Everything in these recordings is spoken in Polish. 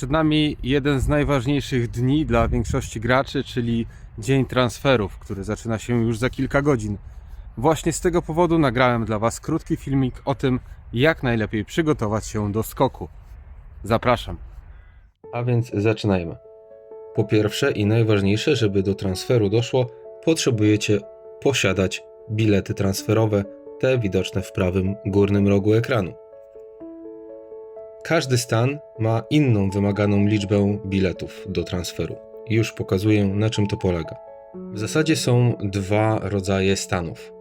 Przed nami jeden z najważniejszych dni dla większości graczy, czyli dzień transferów, który zaczyna się już za kilka godzin. Właśnie z tego powodu nagrałem dla Was krótki filmik o tym, jak najlepiej przygotować się do skoku. Zapraszam. A więc zaczynajmy. Po pierwsze i najważniejsze, żeby do transferu doszło, potrzebujecie posiadać bilety transferowe, te widoczne w prawym górnym rogu ekranu. Każdy stan ma inną wymaganą liczbę biletów do transferu. Już pokazuję, na czym to polega. W zasadzie są dwa rodzaje stanów.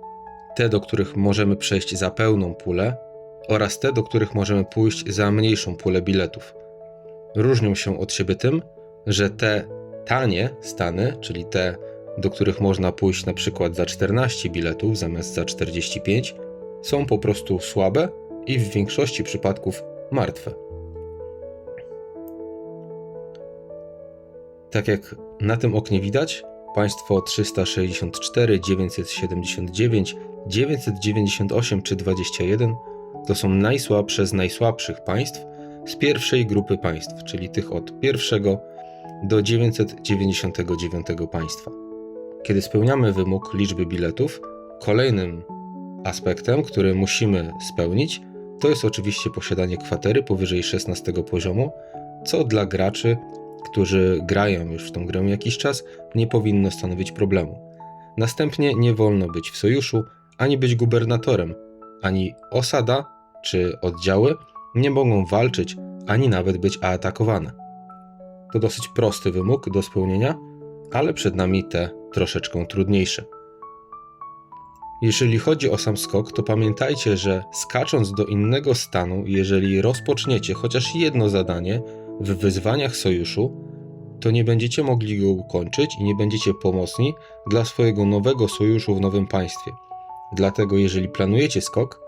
Te, do których możemy przejść za pełną pulę oraz te, do których możemy pójść za mniejszą pulę biletów. Różnią się od siebie tym, że te tanie stany, czyli te, do których można pójść na przykład za 14 biletów zamiast za 45, są po prostu słabe i w większości przypadków martwe. Tak jak na tym oknie widać, państwo 364, 979, 998 czy 21 to są najsłabsze z najsłabszych państw z pierwszej grupy państw, czyli tych od 1 do 999 państwa. Kiedy spełniamy wymóg liczby biletów, kolejnym aspektem, który musimy spełnić, to jest oczywiście posiadanie kwatery powyżej 16 poziomu, co dla graczy, którzy grają już w tą grę jakiś czas, nie powinno stanowić problemu. Następnie nie wolno być w sojuszu, ani być gubernatorem, ani osada czy oddziały nie mogą walczyć, ani nawet być atakowane. To dosyć prosty wymóg do spełnienia, ale przed nami te troszeczkę trudniejsze. Jeżeli chodzi o sam skok, to pamiętajcie, że skacząc do innego stanu, jeżeli rozpoczniecie chociaż jedno zadanie w wyzwaniach sojuszu, to nie będziecie mogli go ukończyć i nie będziecie pomocni dla swojego nowego sojuszu w nowym państwie. Dlatego jeżeli planujecie skok,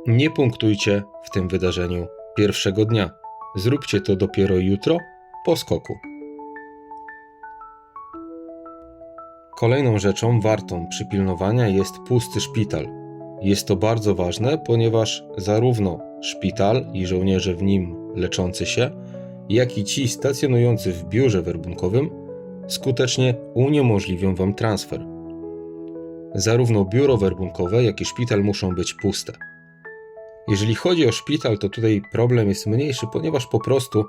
nie punktujcie w tym wydarzeniu pierwszego dnia. Zróbcie to dopiero jutro po skoku. Kolejną rzeczą wartą przypilnowania jest pusty szpital. Jest to bardzo ważne, ponieważ zarówno szpital i żołnierze w nim leczący się, jak i ci stacjonujący w biurze werbunkowym skutecznie uniemożliwią Wam transfer. Zarówno biuro werbunkowe, jak i szpital muszą być puste. Jeżeli chodzi o szpital, to tutaj problem jest mniejszy, ponieważ po prostu,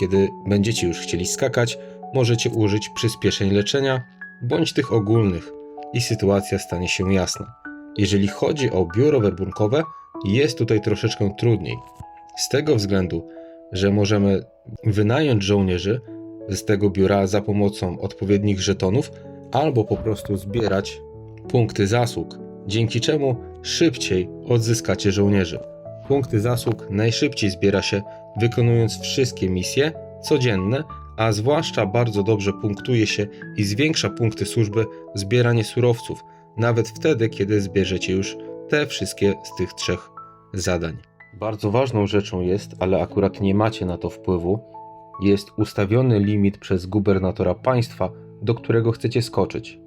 kiedy będziecie już chcieli skakać, możecie użyć przyspieszeń leczenia, bądź tych ogólnych i sytuacja stanie się jasna. Jeżeli chodzi o biuro werbunkowe, jest tutaj troszeczkę trudniej. Z tego względu, że możemy wynająć żołnierzy z tego biura za pomocą odpowiednich żetonów albo po prostu zbierać punkty zasług, dzięki czemu szybciej odzyskacie żołnierzy. Punkty zasług najszybciej zbiera się wykonując wszystkie misje codzienne, a zwłaszcza bardzo dobrze punktuje się i zwiększa punkty służby zbieranie surowców, nawet wtedy, kiedy zbierzecie już te wszystkie z tych 3 zadań. Bardzo ważną rzeczą jest, ale akurat nie macie na to wpływu, jest ustawiony limit przez gubernatora państwa, do którego chcecie skoczyć.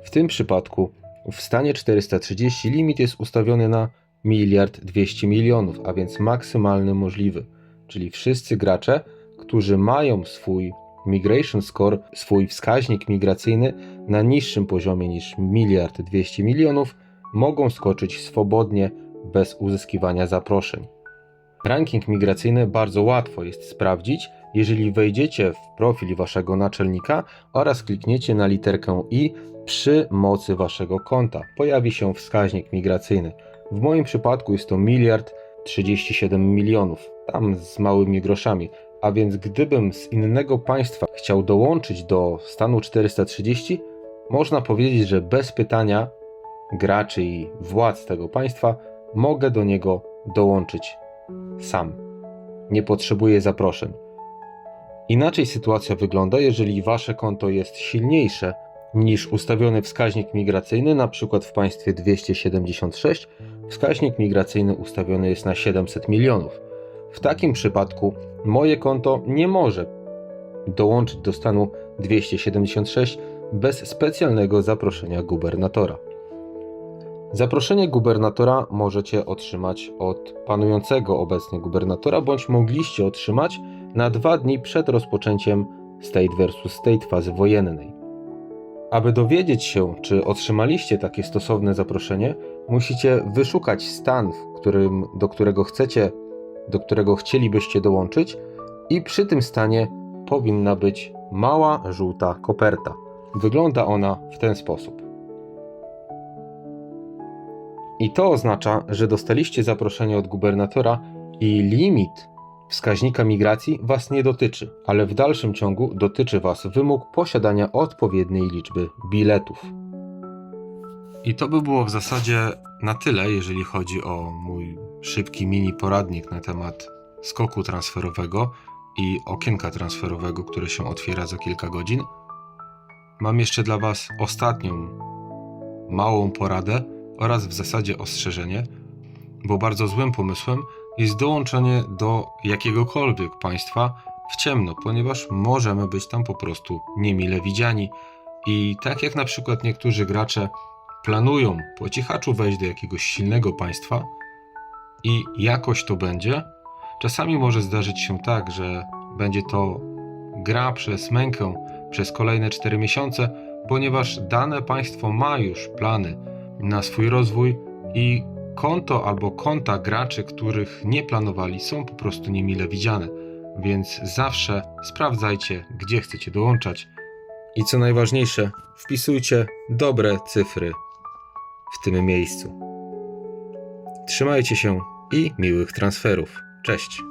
W tym przypadku w stanie 430 limit jest ustawiony na 1,2 miliarda, a więc maksymalny możliwy, czyli wszyscy gracze, którzy mają swój migration score, swój wskaźnik migracyjny na niższym poziomie niż 1,2 miliarda, mogą skoczyć swobodnie bez uzyskiwania zaproszeń. Ranking migracyjny bardzo łatwo jest sprawdzić, jeżeli wejdziecie w profil waszego naczelnika oraz klikniecie na literkę I przy mocy waszego konta. Pojawi się wskaźnik migracyjny. W moim przypadku jest to 1,037 miliarda, tam z małymi groszami. A więc gdybym z innego państwa chciał dołączyć do stanu 430, można powiedzieć, że bez pytania graczy i władz tego państwa mogę do niego dołączyć sam. Nie potrzebuję zaproszeń. Inaczej sytuacja wygląda, jeżeli wasze konto jest silniejsze niż ustawiony wskaźnik migracyjny, na przykład w państwie 276 wskaźnik migracyjny ustawiony jest na 700 milionów. W takim przypadku moje konto nie może dołączyć do stanu 276 bez specjalnego zaproszenia gubernatora. Zaproszenie gubernatora możecie otrzymać od panującego obecnie gubernatora, bądź mogliście otrzymać, na 2 dni przed rozpoczęciem State vs. State fazy wojennej. Aby dowiedzieć się, czy otrzymaliście takie stosowne zaproszenie, musicie wyszukać stan, do którego chcielibyście dołączyć, i przy tym stanie powinna być mała żółta koperta. Wygląda ona w ten sposób. I to oznacza, że dostaliście zaproszenie od gubernatora i limit wskaźnika migracji Was nie dotyczy, ale w dalszym ciągu dotyczy Was wymóg posiadania odpowiedniej liczby biletów. I to by było w zasadzie na tyle, jeżeli chodzi o mój szybki mini poradnik na temat skoku transferowego i okienka transferowego, które się otwiera za kilka godzin. Mam jeszcze dla Was ostatnią małą poradę oraz w zasadzie ostrzeżenie, bo bardzo złym pomysłem jest dołączenie do jakiegokolwiek państwa w ciemno, ponieważ możemy być tam po prostu niemile widziani i tak jak na przykład niektórzy gracze planują po cichaczu wejść do jakiegoś silnego państwa i jakoś to będzie, czasami może zdarzyć się tak, że będzie to gra przez mękę przez kolejne 4 miesiące, ponieważ dane państwo ma już plany na swój rozwój i konto albo konta graczy, których nie planowali, są po prostu niemile widziane, więc zawsze sprawdzajcie, gdzie chcecie dołączać i co najważniejsze, wpisujcie dobre cyfry w tym miejscu. Trzymajcie się i miłych transferów. Cześć!